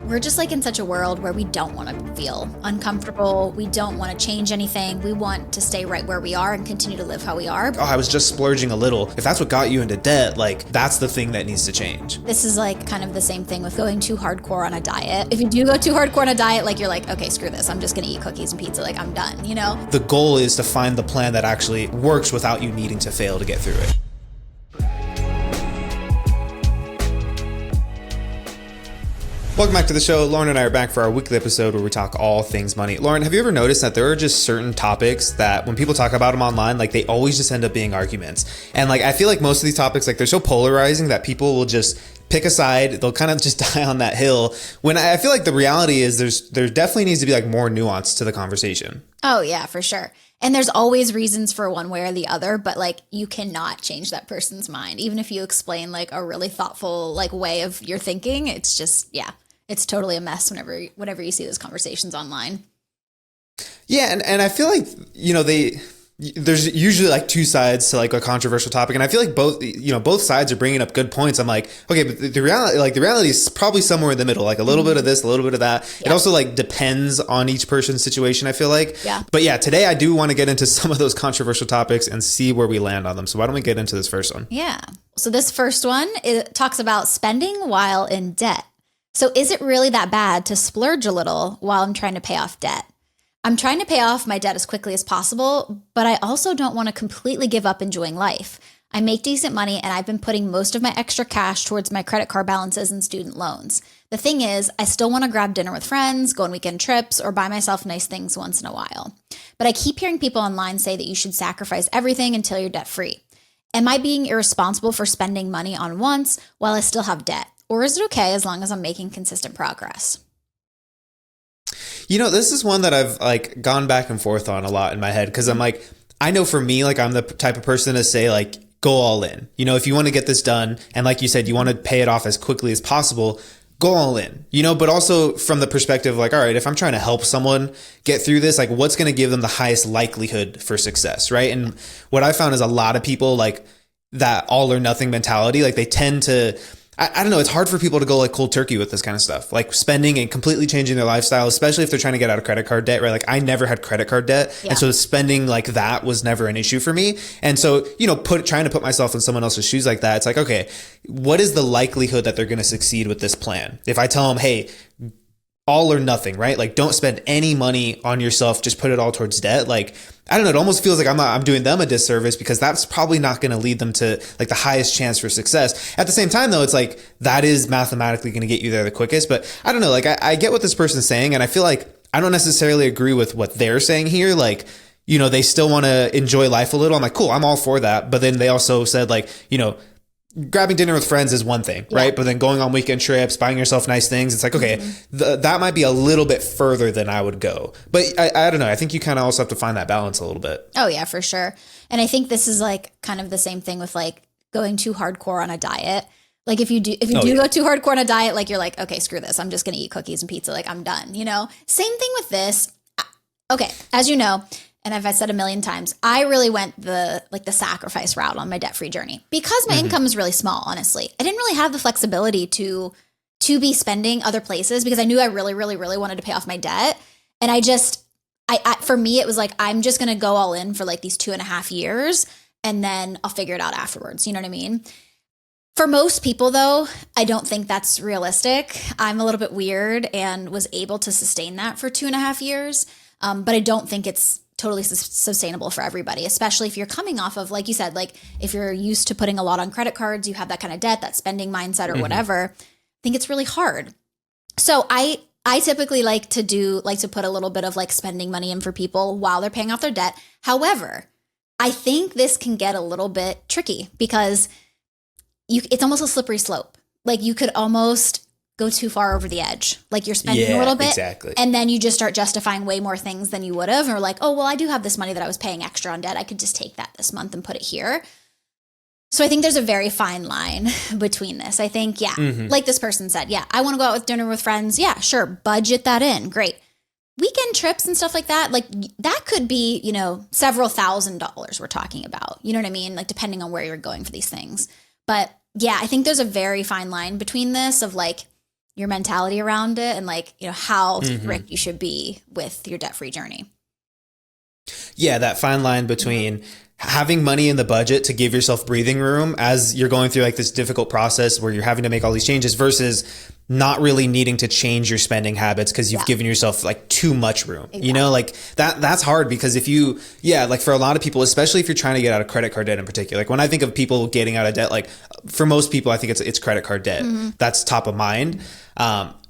we're just like in such a world where we don't want to feel uncomfortable. We don't want to change anything. We want to stay right where we are and continue to live how we are. Oh, I was just splurging a little. If that's what got you into debt, like that's the thing that needs to change. This is like kind of the same thing with going too hardcore on a diet. If you do go too hardcore on a diet, like you're like, okay, screw this. I'm just going to eat cookies and pizza. Like I'm done, you know? The goal is to find the plan that actually works without you needing to fail to get through it. Welcome back to the show. Lauren and I are back for our weekly episode where we talk all things money. Lauren, have you ever noticed that there are just certain topics that when people talk about them online, like they always just end up being arguments? And like, I feel like most of these topics, like they're so polarizing that people will just pick a side. They'll kind of just die on that hill. When I feel like the reality is there definitely needs to be like more nuance to the conversation. Oh yeah, for sure. And there's always reasons for one way or the other, but like you cannot change that person's mind. Even if you explain like a really thoughtful like way of your thinking, it's just, yeah. It's totally a mess whenever you see those conversations online. Yeah, and I feel like, you know, there's usually like two sides to like a controversial topic, and I feel like both sides are bringing up good points. I'm like, okay, but the reality is probably somewhere in the middle, like a little bit of this, a little bit of that. Yeah. It also like depends on each person's situation, I feel like. Yeah. But yeah, today I do want to get into some of those controversial topics and see where we land on them. So why don't we get into this first one? Yeah. So this first one, it talks about spending while in debt. So is it really that bad to splurge a little while I'm trying to pay off debt? I'm trying to pay off my debt as quickly as possible, but I also don't want to completely give up enjoying life. I make decent money and I've been putting most of my extra cash towards my credit card balances and student loans. The thing is, I still want to grab dinner with friends, go on weekend trips, or buy myself nice things once in a while. But I keep hearing people online say that you should sacrifice everything until you're debt free. Am I being irresponsible for spending money on wants while I still have debt? Or is it okay as long as I'm making consistent progress? You know, this is one that I've like gone back and forth on a lot in my head because I'm like, I know for me, like I'm the type of person to say like, go all in. You know, if you want to get this done, and like you said, you want to pay it off as quickly as possible, go all in, you know, but also from the perspective of like, all right, if I'm trying to help someone get through this, like what's going to give them the highest likelihood for success, right? And what I found is a lot of people like that all or nothing mentality, like they tend to, I don't know. It's hard for people to go like cold turkey with this kind of stuff, like spending and completely changing their lifestyle, especially if they're trying to get out of credit card debt, right? Like I never had credit card debt. Yeah. And so spending like that was never an issue for me. And so, you know, trying to put myself in someone else's shoes like that, it's like, okay, what is the likelihood that they're going to succeed with this plan? If I tell them, hey, all or nothing, right? Like don't spend any money on yourself, just put it all towards debt. Like, I don't know. It almost feels like I'm doing them a disservice because that's probably not going to lead them to like the highest chance for success. At the same time though, it's like that is mathematically going to get you there the quickest. But I don't know, like I get what this person's saying. And I feel like I don't necessarily agree with what they're saying here. Like, you know, they still want to enjoy life a little. I'm like, cool, I'm all for that. But then they also said like, you know, grabbing dinner with friends is one thing, right? But then going on weekend trips, buying yourself nice things, it's like, okay, that might be a little bit further than I would go. But I don't know. I think you kind of also have to find that balance a little bit. Oh yeah, for sure. And I think this is like kind of the same thing with like going too hardcore on a diet. Like if you do go too hardcore on a diet, like you're like, okay, screw this. I'm just going to eat cookies and pizza. Like I'm done, you know? Same thing with this. Okay. As you know, and I've said a million times, I really went the sacrifice route on my debt-free journey because my income is really small, honestly. I didn't really have the flexibility to be spending other places because I knew I really, really, really wanted to pay off my debt. And for me, it was like, I'm just going to go all in for like these 2.5 years and then I'll figure it out afterwards. You know what I mean? For most people though, I don't think that's realistic. I'm a little bit weird and was able to sustain that for 2.5 years. But I don't think it's totally sustainable for everybody, especially if you're coming off of, like you said, like if you're used to putting a lot on credit cards, you have that kind of debt, that spending mindset or whatever. I think it's really hard. So I typically like to put a little bit of like spending money in for people while they're paying off their debt. However, I think this can get a little bit tricky because it's almost a slippery slope. Like you could almost go too far over the edge. Like you're spending a little bit exactly. And then you just start justifying way more things than you would have. Or like, oh, well, I do have this money that I was paying extra on debt. I could just take that this month and put it here. So I think there's a very fine line between this. I think, like this person said, I want to go out with dinner with friends. Yeah, sure. Budget that in. Great. Weekend trips and stuff like that. Like that could be, you know, several $1,000s we're talking about. You know what I mean? Like depending on where you're going for these things. But yeah, I think there's a very fine line between this of like, your mentality around it and like, you know, how strict you should be with your debt-free journey. Yeah, that fine line between having money in the budget to give yourself breathing room as you're going through like this difficult process where you're having to make all these changes versus not really needing to change your spending habits because you've given yourself like too much room. Exactly. You know, like that's hard because if you, like for a lot of people, especially if you're trying to get out of credit card debt in particular, like when I think of people getting out of debt, like for most people, I think it's credit card debt. That's top of mind.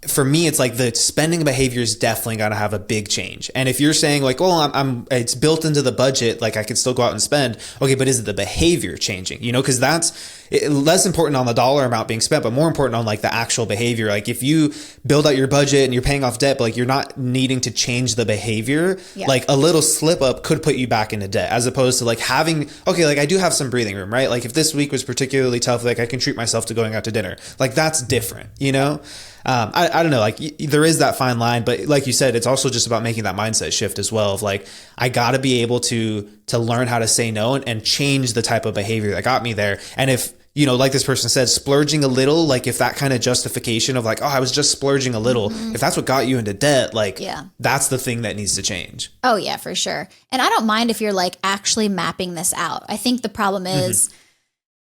For me, it's like the spending behavior is definitely got to have a big change. And if you're saying like, well, it's built into the budget, like I could still go out and spend. Okay, but is it the behavior changing? You know, because that's less important on the dollar amount being spent, but more important on like the actual behavior. Like if you build out your budget and you're paying off debt, but like you're not needing to change the behavior, like a little slip up could put you back into debt as opposed to like having, okay, like I do have some breathing room, right? Like if this week was particularly tough, like I can treat myself to going out to dinner. Like that's different, you know? I don't know, like there is that fine line, but like you said, it's also just about making that mindset shift as well of like, I got to be able to learn how to say no and change the type of behavior that got me there. And if, you know, like this person said, splurging a little, like if that kind of justification of like, oh, I was just splurging a little, if that's what got you into debt, like that's the thing that needs to change. Oh yeah, for sure. And I don't mind if you're like actually mapping this out. I think the problem is,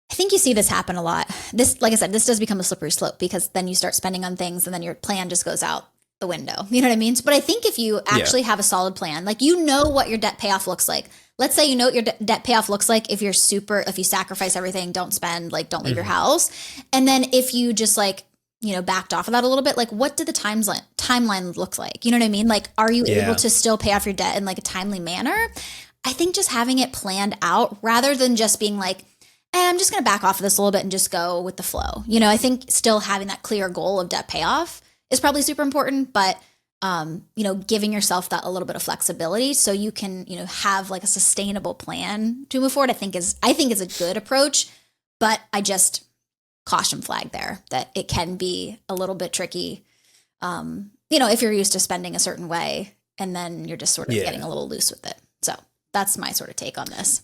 I think you see this happen a lot. This, like I said, this does become a slippery slope because then you start spending on things and then your plan just goes out the window. You know what I mean? But I think if you actually have a solid plan, like you know what your debt payoff looks like. Let's say you know what your debt payoff looks like if you sacrifice everything, don't spend, like don't leave your house. And then if you just like, you know, backed off of that a little bit, like what did the timeline look like? You know what I mean? Like, are you able to still pay off your debt in like a timely manner? I think just having it planned out rather than just being like, I'm just going to back off of this a little bit and just go with the flow. You know, I think still having that clear goal of debt payoff is probably super important, but, you know, giving yourself that a little bit of flexibility so you can, you know, have like a sustainable plan to move forward, I think is a good approach, but I just caution flag there that it can be a little bit tricky. You know, if you're used to spending a certain way and then you're just sort of getting a little loose with it. So that's my sort of take on this.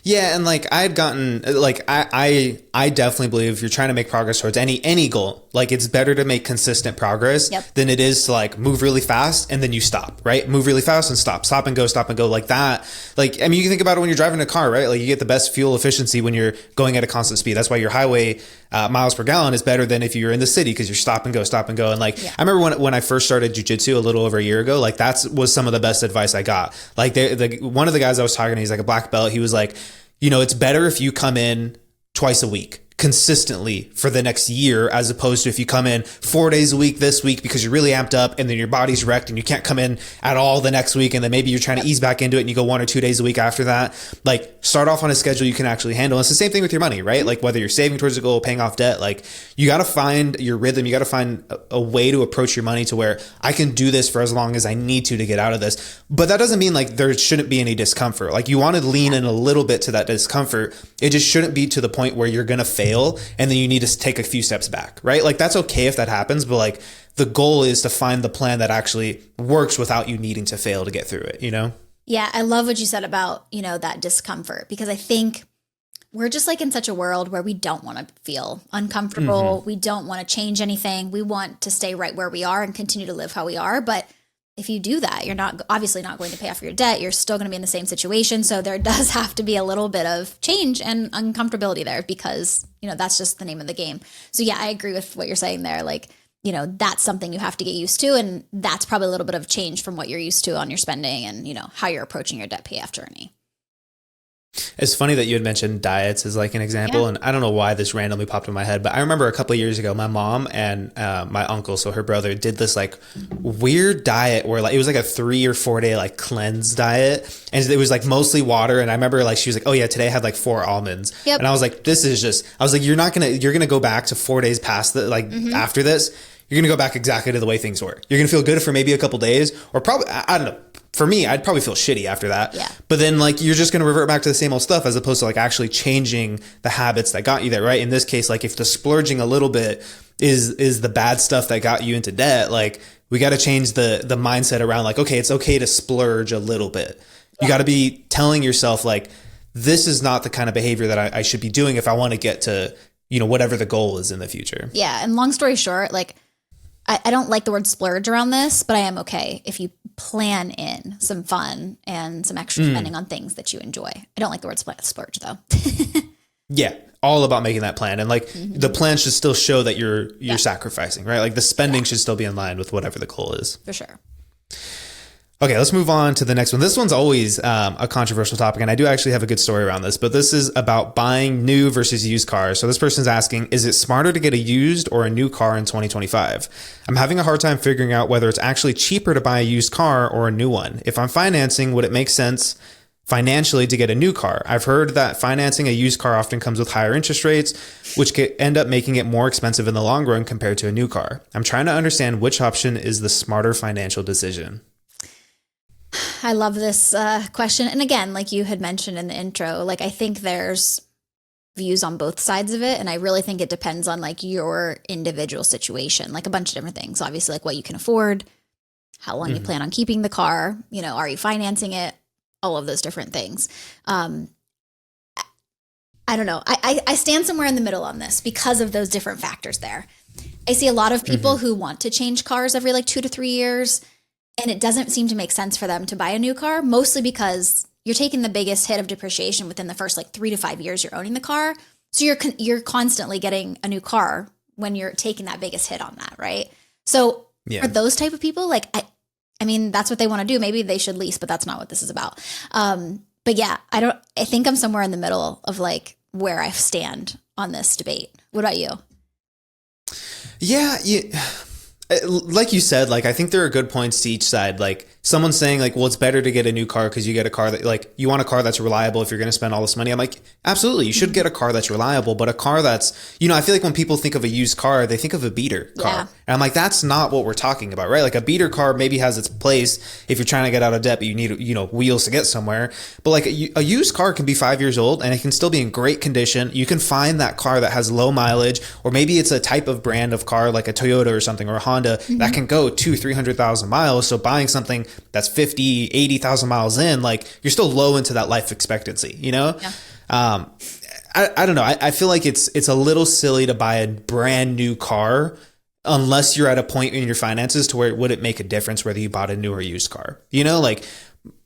Yeah. And like I had gotten like, I definitely believe if you're trying to make progress towards any goal, like it's better to make consistent progress than it is to like move really fast and then you stop, right? Move really fast and stop and go like that. Like, I mean, you can think about it when you're driving a car, right? Like you get the best fuel efficiency when you're going at a constant speed. That's why your highway miles per gallon is better than if you're in the city because you're stop and go. And like, I remember when I first started jujitsu a little over a year ago, like that was some of the best advice I got. Like one of the guys I was talking to, he's like a black belt. He was like, you know, it's better if you come in twice a week consistently for the next year, as opposed to if you come in 4 days a week this week because you're really amped up and then your body's wrecked and you can't come in at all the next week. And then maybe you're trying to ease back into it and you go 1 or 2 days a week after that. Like start off on a schedule you can actually handle. It's the same thing with your money, right? Like whether you're saving towards a goal, paying off debt, like you got to find your rhythm. You got to find a way to approach your money to where I can do this for as long as I need to get out of this. But that doesn't mean like there shouldn't be any discomfort. Like you want to lean in a little bit to that discomfort. It just shouldn't be to the point where you're going to fail and then you need to take a few steps back, right? Like that's okay if that happens, but like the goal is to find the plan that actually works without you needing to fail to get through it, you know? Yeah, I love what you said about, you know, that discomfort, because I think we're just like in such a world where we don't want to feel uncomfortable. We don't want to change anything. We want to stay right where we are and continue to live how we are. But if you do that, you're obviously not going to pay off your debt. You're still going to be in the same situation. So there does have to be a little bit of change and uncomfortability there because, you know, that's just the name of the game. So yeah, I agree with what you're saying there. Like, you know, that's something you have to get used to. And that's probably a little bit of change from what you're used to on your spending and, you know, how you're approaching your debt payoff journey. It's funny that you had mentioned diets as like an example. And I don't know why this randomly popped in my head, but I remember a couple of years ago, my mom and my uncle, so her brother, did this like weird diet where like it was like a 3 or 4 day like cleanse diet. And it was like mostly water. And I remember like she was like, oh yeah, today I had like 4 almonds. And I was like, I was like, you're going to go back to 4 days past the like after this. You're going to go back exactly to the way things were. You're going to feel good for maybe a couple days or probably, I don't know. For me, I'd probably feel shitty after that. But then like, you're just going to revert back to the same old stuff as opposed to like actually changing the habits that got you there, right? In this case, like if the splurging a little bit is the bad stuff that got you into debt, like we got to change the mindset around like, okay, it's okay to splurge a little bit. You got to be telling yourself like, this is not the kind of behavior that I should be doing if I want to get to whatever the goal is in the future. Yeah. And long story short, like, I don't like the word splurge around this, but I am okay if you plan in some fun and some extra spending on things that you enjoy. I don't like the word splurge though. Yeah. All about making that plan. And like the plan should still show that you're sacrificing, right? Like the spending should still be in line with whatever the goal is. For sure. Okay, let's move on to the next one. This one's always a controversial topic, and I do actually have a good story around this, but this is about buying new versus used cars. So this person's asking, is it smarter to get a used or a new car in 2025? I'm having a hard time figuring out whether it's actually cheaper to buy a used car or a new one. If I'm financing, would it make sense financially to get a new car? I've heard that financing a used car often comes with higher interest rates, which could end up making it more expensive in the long run compared to a new car. I'm trying to understand which option is the smarter financial decision. I love this question. And again, like you had mentioned in the intro, like I think there's views on both sides of it. And I really think it depends on like your individual situation, like a bunch of different things. Obviously, like what you can afford, how long you plan on keeping the car, are you financing it? All of those different things. I don't know. I stand somewhere in the middle on this because of those different factors there. I see a lot of people who want to change cars every like 2 to 3 years. And it doesn't seem to make sense for them to buy a new car, mostly because you're taking the biggest hit of depreciation within the first like 3 to 5 years you're owning the car. So you're constantly getting a new car when you're taking that biggest hit on that, right? So for those type of people, like I mean, that's what they want to do. Maybe they should lease, but that's not what this is about. But yeah, I think I'm somewhere in the middle of like where I stand on this debate. What about you? Yeah. Like you said, like I think there are good points to each side. Like someone's saying like, well, it's better to get a new car because you get a car that like you want a car that's reliable if you're going to spend all this money. I'm like, absolutely, you should get a car that's reliable, but a car that's, I feel like when people think of a used car, they think of a beater car. Yeah. And I'm like, that's not what we're talking about, right? Like a beater car maybe has its place if you're trying to get out of debt, but you need, wheels to get somewhere. But like a used car can be 5 years old and it can still be in great condition. You can find that car that has low mileage, or maybe it's a type of brand of car like a Toyota or something, or a Honda that can go 200,000-300,000 miles. So buying something that's 50,000, 80,000 miles in, like you're still low into that life expectancy, Yeah. I don't know. I feel like it's a little silly to buy a brand new car unless you're at a point in your finances to where it wouldn't make a difference whether you bought a new or used car. Like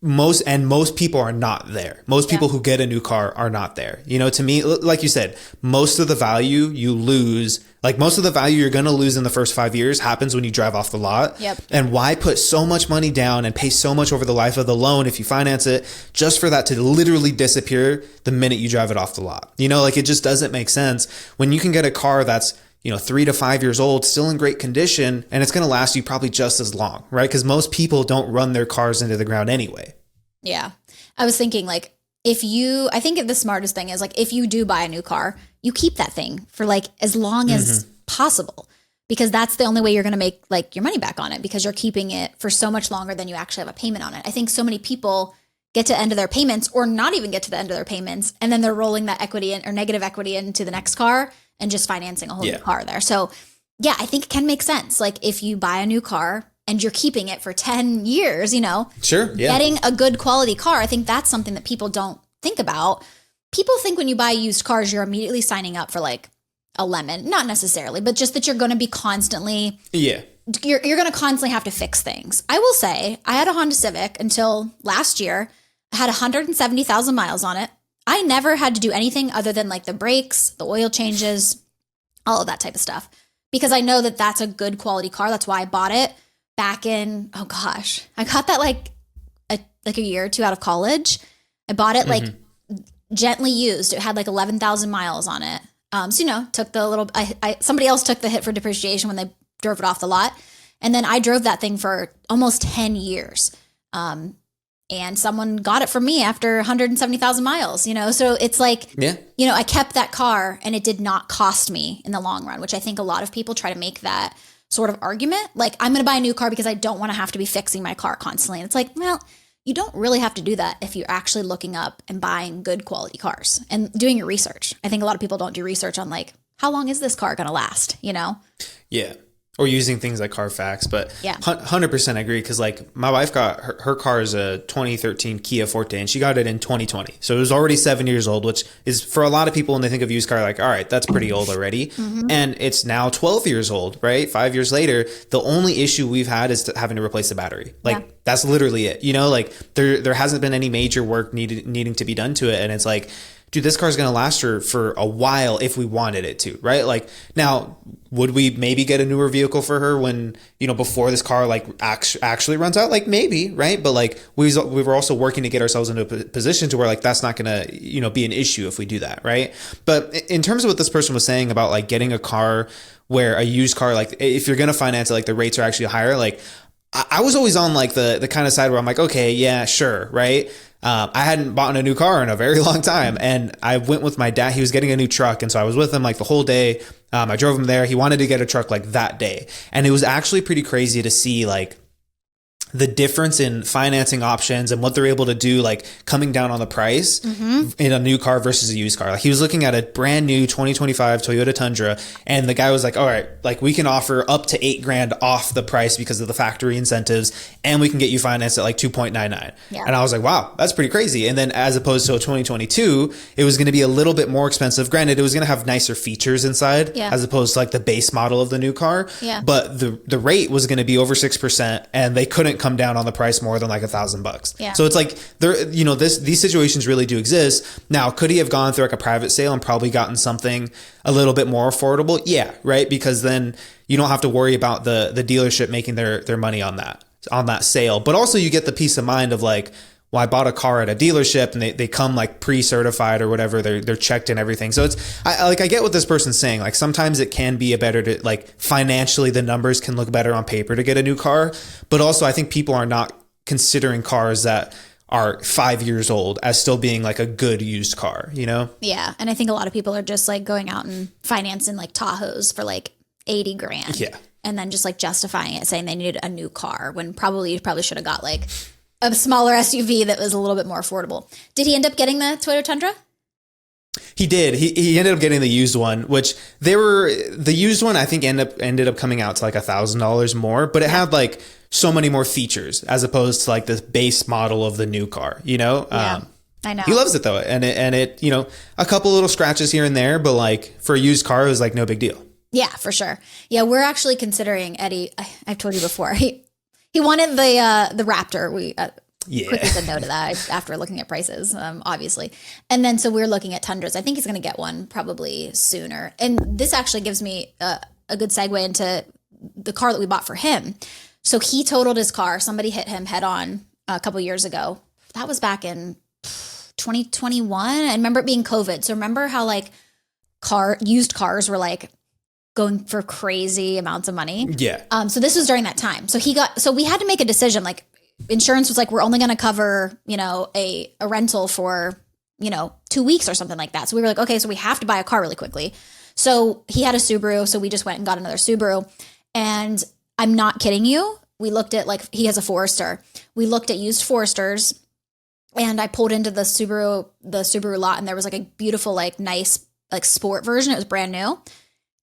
most people are not there. Most people who get a new car are not there. To me, like you said, most of the value you lose, like most of the value you're going to lose in the first 5 years happens when you drive off the lot. Yep. And why put so much money down and pay so much over the life of the loan if you finance it just for that to literally disappear the minute you drive it off the lot? Like it just doesn't make sense when you can get a car that's 3 to 5 years old, still in great condition, and it's going to last you probably just as long, right? Because most people don't run their cars into the ground anyway. Yeah. I was thinking like, I think the smartest thing is like, if you do buy a new car, you keep that thing for like as long as possible, because that's the only way you're going to make like your money back on it, because you're keeping it for so much longer than you actually have a payment on it. I think so many people get to the end of their payments or not even get to the end of their payments, and then they're rolling that equity in, or negative equity into the next car and just financing a whole new car there. So yeah, I think it can make sense. Like if you buy a new car and you're keeping it for 10 years, sure, getting a good quality car, I think that's something that people don't think about. People think when you buy used cars, you're immediately signing up for like a lemon. Not necessarily, but just that you're going to be constantly, you're going to constantly have to fix things. I will say I had a Honda Civic until last year. I had 170,000 miles on it. I never had to do anything other than like the brakes, the oil changes, all of that type of stuff, because I know that that's a good quality car. That's why I bought it back in, I got that like a year or two out of college. I bought it like gently used. It had like 11,000 miles on it. So, took the little, somebody else took the hit for depreciation when they drove it off the lot. And then I drove that thing for almost 10 years. And someone got it from me after 170,000 miles, so it's like, I kept that car and it did not cost me in the long run, which I think a lot of people try to make that sort of argument. Like, I'm going to buy a new car because I don't want to have to be fixing my car constantly. And it's like, well, you don't really have to do that if you're actually looking up and buying good quality cars and doing your research. I think a lot of people don't do research on like, how long is this car going to last, Yeah. or using things like Carfax. But yeah, 100% agree, because like my wife got her car is a 2013 Kia Forte, and she got it in 2020, so it was already 7 years old, which is for a lot of people when they think of used car, like, all right, that's pretty old already. And it's now 12 years old, right? 5 years later, the only issue we've had is having to replace the battery. Like that's literally it, you know, like there hasn't been any major work needing to be done to it. And it's like, dude, this car's going to last her for a while if we wanted it to, right? Like, now, would we maybe get a newer vehicle for her when, you know, before this car like actually runs out? Like maybe, right? But like we were also working to get ourselves into a position to where like that's not going to, you know, be an issue if we do that, right? But in terms of what this person was saying about like getting a car where a used car, like if you're going to finance it, like the rates are actually higher, like I was always on like the kind of side where I'm like, okay, yeah, sure, right? I hadn't bought a new car in a very long time, and I went with my dad. He was getting a new truck, and so I was with him like the whole day. I drove him there. He wanted to get a truck like that day, and it was actually pretty crazy to see like the difference in financing options and what they're able to do, like coming down on the price in a new car versus a used car. Like he was looking at a brand new 2025 Toyota Tundra, and the guy was like, all right, like we can offer up to $8,000 off the price because of the factory incentives, and we can get you financed at like 2.99. Yeah. And I was like, wow, that's pretty crazy. And then as opposed to a 2022, it was going to be a little bit more expensive. Granted, it was going to have nicer features inside as opposed to like the base model of the new car. Yeah. But the rate was going to be over 6%, and they couldn't come down on the price more than like $1,000. Yeah. So it's like there, you know, these situations really do exist. Now, could he have gone through like a private sale and probably gotten something a little bit more affordable? Yeah, right. Because then you don't have to worry about the dealership making their money on that sale. But also you get the peace of mind of like, well, I bought a car at a dealership and they come like pre-certified or whatever. They're checked and everything. So I get what this person's saying. Like sometimes it can be a better to like financially the numbers can look better on paper to get a new car. But also I think people are not considering cars that are 5 years old as still being like a good used car, you know? Yeah. And I think a lot of people are just like going out and financing like Tahoes for like 80 grand. Yeah. And then just like justifying it, saying they needed a new car when you probably should have got like a smaller SUV that was a little bit more affordable. Did he end up getting the Toyota Tundra? He did. He ended up getting the used one, which the used one I think ended up coming out to like $1,000 more, but it had like so many more features as opposed to like the base model of the new car, you know? Yeah, I know. He loves it though. And it, you know, a couple little scratches here and there, but like for a used car, it was like no big deal. Yeah, for sure. Yeah, we're actually considering Eddie. I've told you before. He wanted the Raptor. We quickly said no to that after looking at prices, obviously. And then so we're looking at Tundras. I think he's going to get one probably sooner. And this actually gives me a good segue into the car that we bought for him. So he totaled his car. Somebody hit him head on a couple years ago. That was back in 2021. I remember it being COVID. So remember how like used cars were like going for crazy amounts of money. Yeah. So this was during that time. So we had to make a decision. Like insurance was like, we're only going to cover, you know, a rental for, you know, 2 weeks or something like that. So we were like, okay, so we have to buy a car really quickly. So he had a Subaru. So we just went and got another Subaru. And I'm not kidding you. We looked at like, he has a Forester. We looked at used Foresters, and I pulled into the Subaru lot, and there was like a beautiful, like nice, like sport version. It was brand new.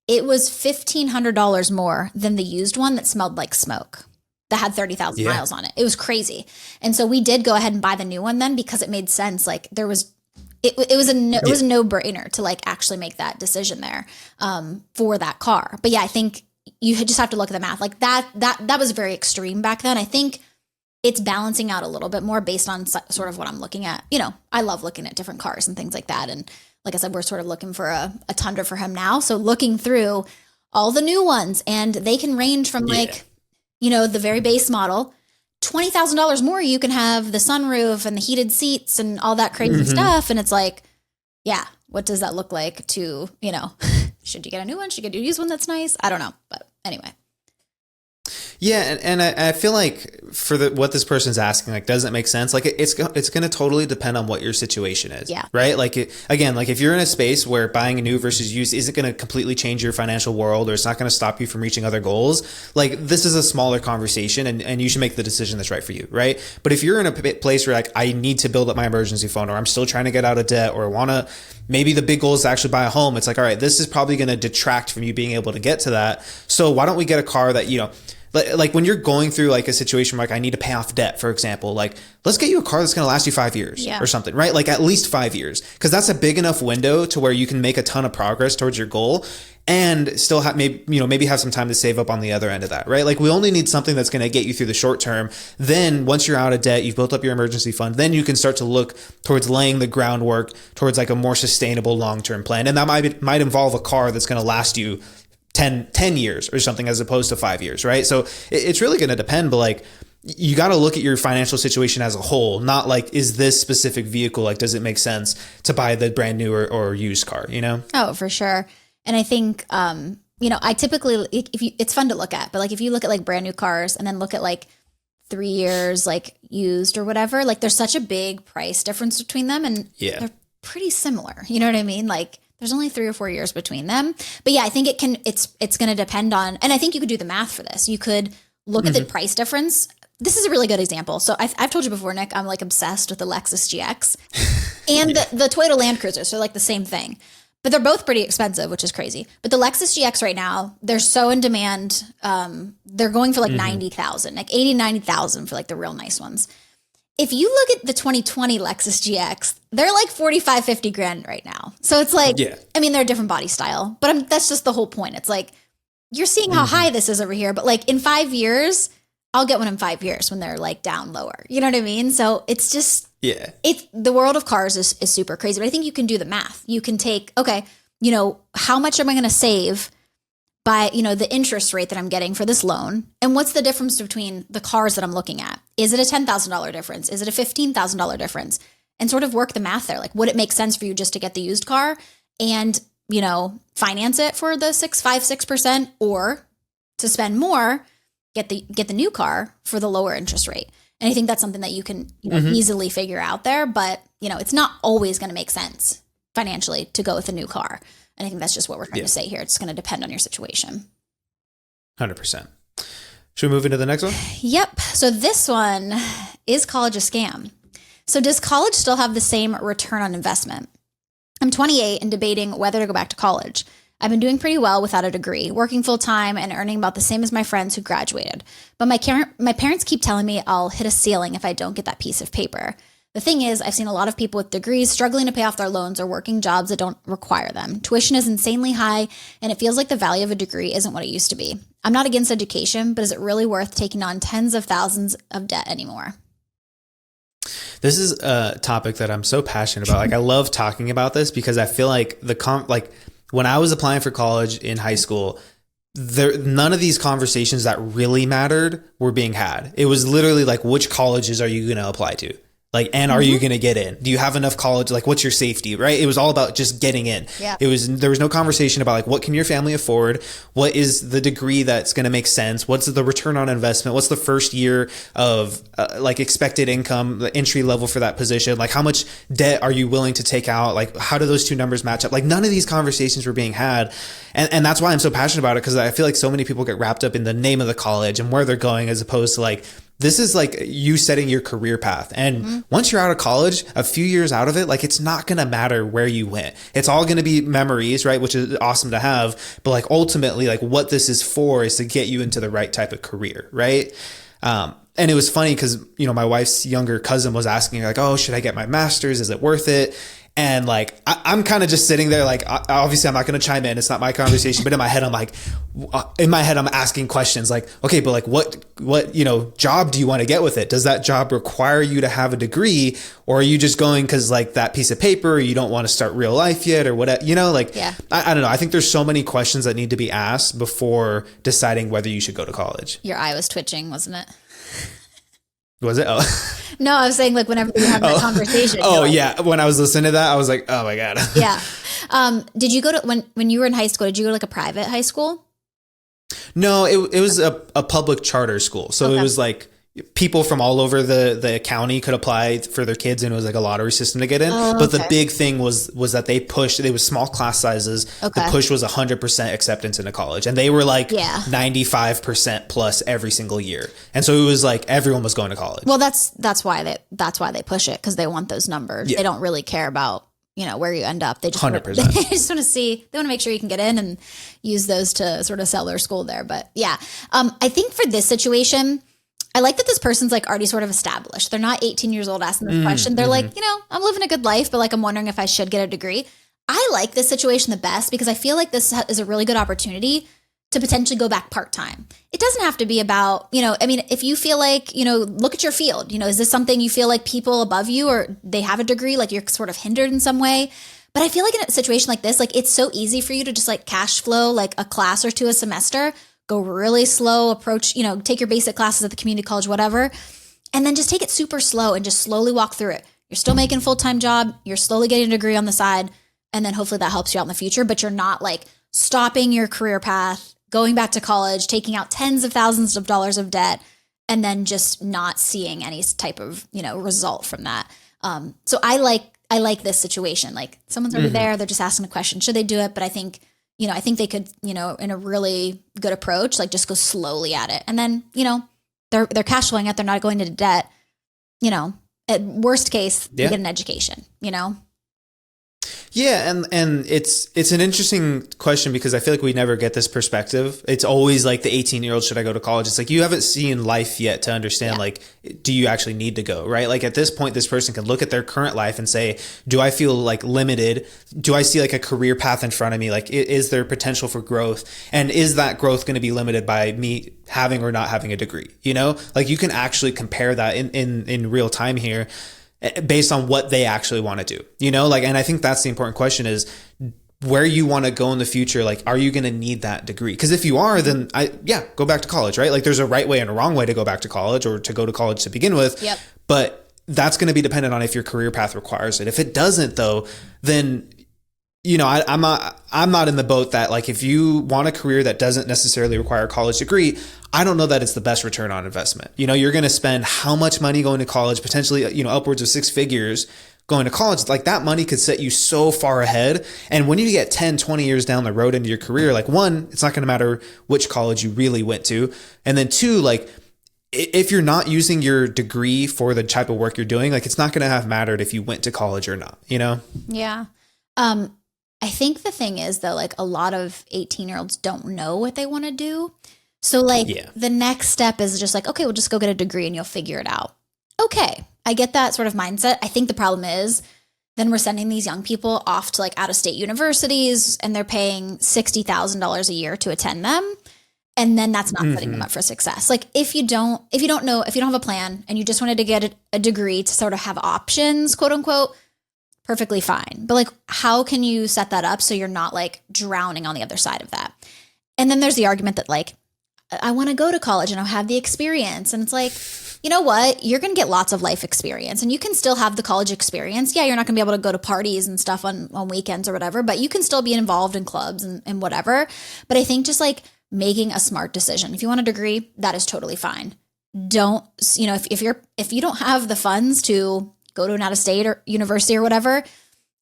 It was $1,500 more than the used one that smelled like smoke, that had 30,000 miles on it. It was crazy. And so we did go ahead and buy the new one then, because it made sense. Like it was a no brainer to like actually make that decision there for that car. But yeah, I think you just have to look at the math. Like that was very extreme back then. I think it's balancing out a little bit more based on sort of what I'm looking at. You know, I love looking at different cars and things like that. And like I said, we're sort of looking for a Tundra for him now. So looking through all the new ones, and they can range from like, you know, the very base model, $20,000 more. You can have the sunroof and the heated seats and all that crazy stuff. And it's like, yeah, what does that look like to, you know, should you get a new one? Should you get a used one that's nice? I don't know. But anyway. Yeah, and I feel like for what this person's asking, like, doesn't make sense. Like, it's going to totally depend on what your situation is. Yeah. Right. Like, again, like if you're in a space where buying a new versus used isn't going to completely change your financial world, or it's not going to stop you from reaching other goals, like this is a smaller conversation, and you should make the decision that's right for you. Right. But if you're in a place where like I need to build up my emergency fund, or I'm still trying to get out of debt, or maybe the big goal is to actually buy a home. It's like, all right, this is probably going to detract from you being able to get to that. So why don't we get a car that, like when you're going through like a situation where like I need to pay off debt, for example, like let's get you a car that's going to last you 5 years or something, right? Like at least 5 years, because that's a big enough window to where you can make a ton of progress towards your goal and still have maybe have some time to save up on the other end of that, right? Like we only need something that's going to get you through the short term. Then once you're out of debt, you've built up your emergency fund, then you can start to look towards laying the groundwork towards like a more sustainable long-term plan. And that might involve a car that's going to last you 10 years or something, as opposed to 5 years, right? So it's really going to depend, but like you got to look at your financial situation as a whole, not like, is this specific vehicle, like, does it make sense to buy the brand new or used car, Oh, for sure. And I think, I typically, it's fun to look at, but like, if you look at like brand new cars and then look at like 3 years, like used or whatever, like there's such a big price difference between them, and they're pretty similar. You know what I mean? Like, there's only 3 or 4 years between them. But yeah, I think it's going to depend on, and I think you could do the math for this. You could look at the price difference. This is a really good example. So I've told you before, Nick, I'm like obsessed with the Lexus GX and the Toyota Land Cruiser. So like the same thing, but they're both pretty expensive, which is crazy. But the Lexus GX right now, they're so in demand. They're going for like 90,000, like 80, 90,000 for like the real nice ones. If you look at the 2020 Lexus GX, they're like 45, 50 grand right now. So it's like, I mean, they're a different body style, but that's just the whole point. It's like, you're seeing how high this is over here, but like in 5 years, I'll get one in 5 years when they're like down lower. You know what I mean? So it's just, the world of cars is super crazy, but I think you can do the math. You can take, okay, how much am I going to save by, the interest rate that I'm getting for this loan? And what's the difference between the cars that I'm looking at? Is it a $10,000 difference? Is it a $15,000 difference? And sort of work the math there. Like, would it make sense for you just to get the used car and, finance it for the 6%, or to spend more, get the new car for the lower interest rate? And I think that's something that you can easily figure out there, but it's not always going to make sense financially to go with a new car. And I think that's just what we're trying to say here. It's going to depend on your situation. 100%. Should we move into the next one? Yep. So this one, is college a scam? So does college still have the same return on investment? I'm 28 and debating whether to go back to college. I've been doing pretty well without a degree, working full time and earning about the same as my friends who graduated. But my parents keep telling me I'll hit a ceiling if I don't get that piece of paper. The thing is, I've seen a lot of people with degrees struggling to pay off their loans or working jobs that don't require them. Tuition is insanely high, and it feels like the value of a degree isn't what it used to be. I'm not against education, but is it really worth taking on tens of thousands of debt anymore? This is a topic that I'm so passionate about. Like, I love talking about this because I feel like when I was applying for college in high school, none of these conversations that really mattered were being had. It was literally like, which colleges are you going to apply to? Like, and are you going to get in? Do you have enough college? Like, what's your safety, right? It was all about just getting in. Yeah. There was no conversation about like, what can your family afford? What is the degree that's going to make sense? What's the return on investment? What's the first year of like expected income, the entry level for that position? Like, how much debt are you willing to take out? Like, how do those two numbers match up? Like, none of these conversations were being had. And that's why I'm so passionate about it, because I feel like so many people get wrapped up in the name of the college and where they're going, as opposed to like, this is like you setting your career path. And once you're out of college, a few years out of it, like it's not going to matter where you went. It's all going to be memories, right? Which is awesome to have. But like ultimately, like what this is for is to get you into the right type of career, right? And it was funny because, my wife's younger cousin was asking like, oh, should I get my master's? Is it worth it? And like, I'm kind of just sitting there, like, obviously I'm not going to chime in. It's not my conversation, but in my head, I'm asking questions like, okay, but like what, job do you want to get with it? Does that job require you to have a degree, or are you just going cause like that piece of paper, or you don't want to start real life yet, or whatever, I don't know. I think there's so many questions that need to be asked before deciding whether you should go to college. Your eye was twitching, wasn't it? Was it? Oh. No, I was saying like whenever we have that conversation. Oh yeah. When I was listening to that, I was like, oh my God. Yeah. Did you go to, when you were in high school, did you go to like a private high school? No, it was a public charter school. So it was like people from all over the county could apply for their kids, and it was like a lottery system to get in. But the big thing was that they pushed, it was small class sizes. The push was 100% acceptance into college. And they were like 95% plus every single year. And so it was like everyone was going to college. Well, that's why they push it, because they want those numbers. They don't really care about, you know, where you end up. They just 100%. They just want to see, they want to make sure you can get in and use those to sort of sell their school there. But yeah, I think for this situation, I like that this person's like already sort of established. They're not 18 years old asking this question. They're like, you know, I'm living a good life, but like, I'm wondering if I should get a degree. I like this situation the best because I feel like this is a really good opportunity to potentially go back part-time. It doesn't have to be about, you know, I mean, if you feel like, you know, look at your field, you know, is this something you feel like people above you or they have a degree, like you're sort of hindered in some way? But I feel like in a situation like this, like it's so easy for you to just like cash flow like a class or two a semester, go really slow, approach, you know, take your basic classes at the community college, whatever, and then just take it super slow and just slowly walk through it. You're still making a full-time job. You're slowly getting a degree on the side. And then hopefully that helps you out in the future, but you're not like stopping your career path, going back to college, taking out tens of thousands of dollars of debt, and then just not seeing any type of, you know, result from that. So I like this situation. Like someone's already there. They're just asking a question. Should they do it? But I think they could, you know, in a really good approach, like just go slowly at it. And then, you know, they're cash flowing it. They're not going into debt, you know, at worst case, they get an education, you know? Yeah, and it's an interesting question because I feel like we never get this perspective. It's always like the 18-year-old, should I go to college? It's like you haven't seen life yet to understand, like, do you actually need to go, right? Like at this point, this person can look at their current life and say, do I feel like limited? Do I see like a career path in front of me? Like, is there potential for growth? And is that growth going to be limited by me having or not having a degree? You know, like you can actually compare that in real time here, based on what they actually want to do, you know, like, and I think that's the important question is where you want to go in the future. Like, are you going to need that degree? Because if you are, then go back to college, right? Like there's a right way and a wrong way to go back to college or to go to college to begin with. Yep. But that's going to be dependent on if your career path requires it. If it doesn't though, then, you know, I'm not in the boat that like, if you want a career that doesn't necessarily require a college degree, I don't know that it's the best return on investment. You know, you're going to spend how much money going to college, potentially, you know, upwards of 6 figures going to college. Like that money could set you so far ahead. And when you get 10, 20 years down the road into your career, like one, it's not going to matter which college you really went to. And then two, like if you're not using your degree for the type of work you're doing, like it's not going to have mattered if you went to college or not, you know? Yeah. I think the thing is though, like a lot of 18-year-olds don't know what they want to do. So like the next step is just like, okay, we'll just go get a degree and you'll figure it out. Okay. I get that sort of mindset. I think the problem is then we're sending these young people off to like out of state universities and they're paying $60,000 a year to attend them. And then that's not setting them up for success. Like if you don't have a plan and you just wanted to get a degree to sort of have options, quote unquote, perfectly fine. But like, how can you set that up so you're not like drowning on the other side of that? And then there's the argument that like, I want to go to college and I'll have the experience. And it's like, you know what? You're going to get lots of life experience and you can still have the college experience. Yeah, you're not going to be able to go to parties and stuff on weekends or whatever, but you can still be involved in clubs and whatever. But I think just like making a smart decision. If you want a degree, that is totally fine. Don't, you know, if you don't have the funds to go to an out-of-state or university or whatever,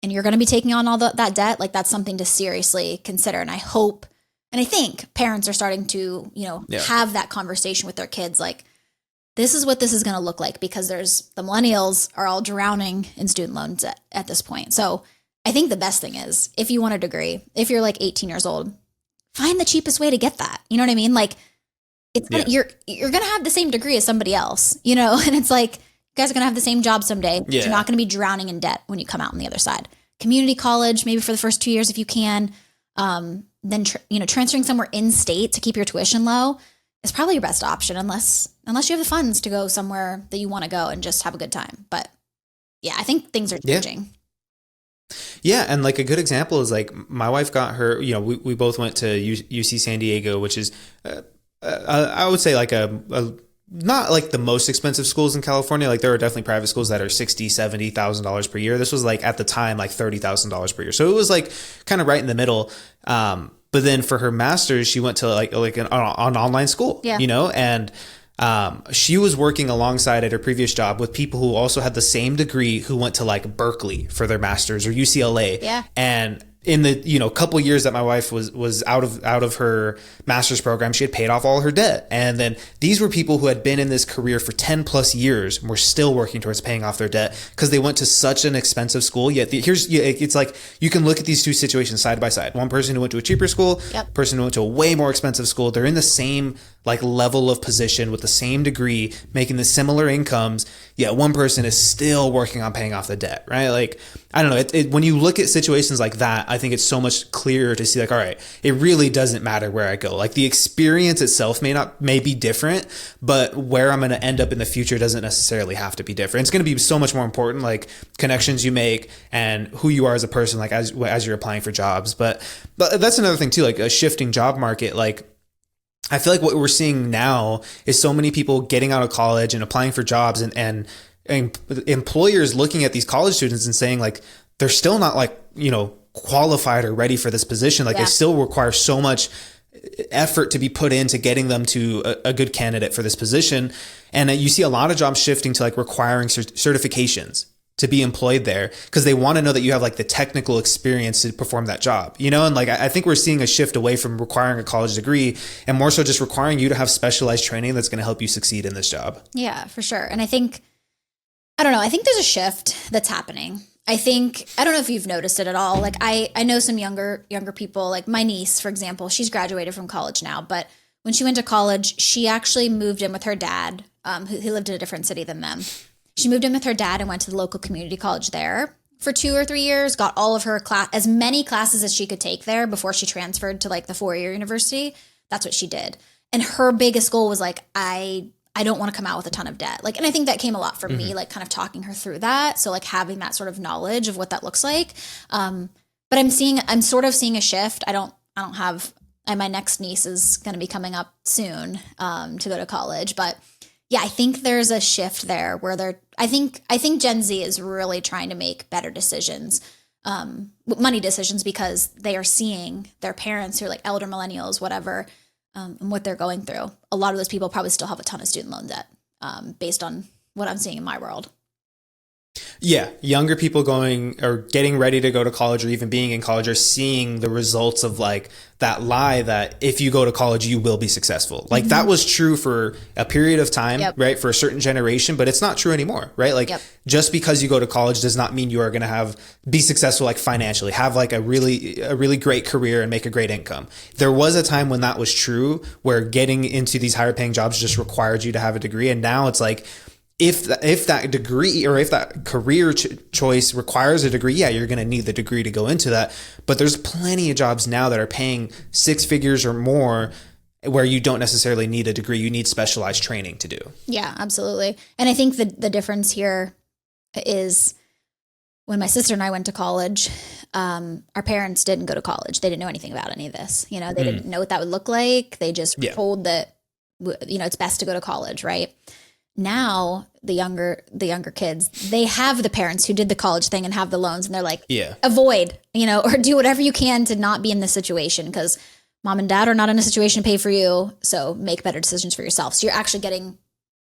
and you're going to be taking on all that debt, like that's something to seriously consider. And I hope, and I think parents are starting to, you know, have that conversation with their kids. Like, this is what this is going to look like because the millennials are all drowning in student loans at this point. So I think the best thing is if you want a degree, if you're like 18 years old, find the cheapest way to get that. You know what I mean? Like it's you're going to have the same degree as somebody else, you know? And it's like, you guys are going to have the same job someday. Yeah. You're not going to be drowning in debt when you come out on the other side. Community college, maybe for the first 2 years if you can. Then transferring somewhere in state to keep your tuition low is probably your best option unless you have the funds to go somewhere that you want to go and just have a good time. But yeah, I think things are changing. Yeah. And like a good example is like my wife got her, you know, we both went to UC San Diego, which is, I would say like a not like the most expensive schools in California. Like there are definitely private schools that are $60,000, $70,000 per year. This was like at the time, like $30,000 per year. So it was like kind of right in the middle. But then for her master's, she went to like an online school, you know, and she was working alongside at her previous job with people who also had the same degree who went to like Berkeley for their master's or UCLA. Yeah. And in the, you know, couple years that my wife was out of her master's program, she had paid off all her debt. And then these were people who had been in this career for 10 plus years and were still working towards paying off their debt because they went to such an expensive school. Yet it's like, you can look at these two situations side by side. One person who went to a cheaper school, person who went to a way more expensive school. They're in the same like level of position with the same degree, making the similar incomes. Yet one person is still working on paying off the debt, right? Like, I don't know. When you look at situations like that, I think it's so much clearer to see like, all right, it really doesn't matter where I go. Like the experience itself may be different, but where I'm going to end up in the future doesn't necessarily have to be different. It's going to be so much more important, like connections you make and who you are as a person, like as you're applying for jobs. But that's another thing too, like a shifting job market. Like, I feel like what we're seeing now is so many people getting out of college and applying for jobs and employers looking at these college students and saying like, they're still not like, you know, qualified or ready for this position. Like they still require so much effort to be put into getting them to a good candidate for this position. And you see a lot of jobs shifting to like requiring certifications to be employed there because they want to know that you have like the technical experience to perform that job, you know? And like, I think we're seeing a shift away from requiring a college degree and more so just requiring you to have specialized training that's going to help you succeed in this job. Yeah, for sure. And I think there's a shift that's happening. I don't know if you've noticed it at all. Like I know some younger people, like my niece, for example, she's graduated from college now, but when she went to college, she actually moved in with her dad, who lived in a different city than them. She moved in with her dad and went to the local community college there for 2 or 3 years, got all of her as many classes as she could take there before she transferred to like the 4-year university. That's what she did. And her biggest goal was like, I don't want to come out with a ton of debt. Like, and I think that came a lot from me, like kind of talking her through that. So like having that sort of knowledge of what that looks like. But I'm sort of seeing a shift. I don't have, my next niece is going to be coming up soon, to go to college, but yeah, I think there's a shift there where I think Gen Z is really trying to make better decisions, money decisions, because they are seeing their parents who are like elder millennials, whatever, and what they're going through. A lot of those people probably still have a ton of student loan debt, based on what I'm seeing in my world. Yeah, younger people going or getting ready to go to college or even being in college are seeing the results of like that lie that if you go to college, you will be successful. Like that was true for a period of time, right? For a certain generation, but it's not true anymore, right? Like just because you go to college does not mean you are going to be successful, like financially, have like a really great career and make a great income. There was a time when that was true, where getting into these higher paying jobs just required you to have a degree. And now it's like, if that degree or if that career choice requires a degree, yeah, you're going to need the degree to go into that. But there's plenty of jobs now that are paying 6 figures or more where you don't necessarily need a degree. You need specialized training to do. Yeah, absolutely. And I think the difference here is when my sister and I went to college, our parents didn't go to college. They didn't know anything about any of this. You know, they didn't know what that would look like. They just were told that, you know, it's best to go to college, right? Now the younger kids, they have the parents who did the college thing and have the loans, and they're like, avoid, you know, or do whatever you can to not be in this situation, because mom and dad are not in a situation to pay for you. So make better decisions for yourself. So you're actually getting,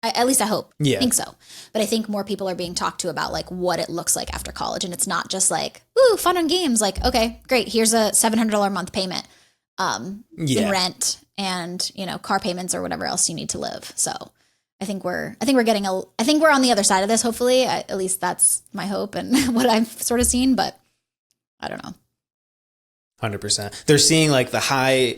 at least I hope, I think so. But I think more people are being talked to about like what it looks like after college. And it's not just like, ooh, fun and games. Like, okay, great. Here's a $700 a month payment, in rent and, you know, car payments or whatever else you need to live. So I think we're on the other side of this. Hopefully, at least that's my hope and what I've sort of seen, but I don't know. 100%. They're seeing like the high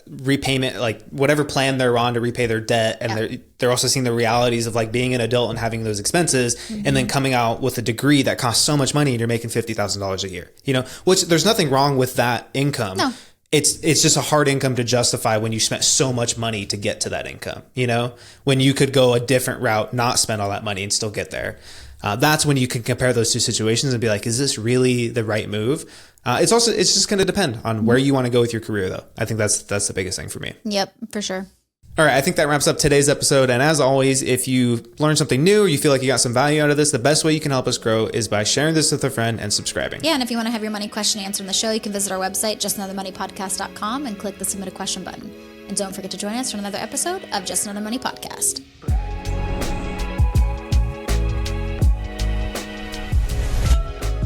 repayment, like whatever plan they're on to repay their debt. And they're also seeing the realities of like being an adult and having those expenses, and then coming out with a degree that costs so much money and you're making $50,000 a year, you know, which there's nothing wrong with that income. No. It's just a hard income to justify when you spent so much money to get to that income, you know, when you could go a different route, not spend all that money and still get there. That's when you can compare those two situations and be like, is this really the right move? It's just going to depend on where you want to go with your career, though. I think that's the biggest thing for me. Yep, for sure. All right, I think that wraps up today's episode. And as always, if you learned something new or you feel like you got some value out of this, the best way you can help us grow is by sharing this with a friend and subscribing. Yeah, and if you want to have your money question answered on the show, you can visit our website, justanothermoneypodcast.com, and click the Submit a Question button. And don't forget to join us for another episode of Just Another Money Podcast.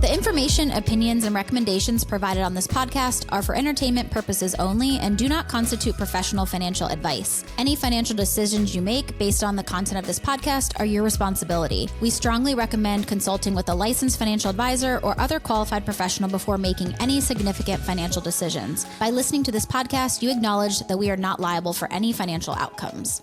The information, opinions, and recommendations provided on this podcast are for entertainment purposes only and do not constitute professional financial advice. Any financial decisions you make based on the content of this podcast are your responsibility. We strongly recommend consulting with a licensed financial advisor or other qualified professional before making any significant financial decisions. By listening to this podcast, you acknowledge that we are not liable for any financial outcomes.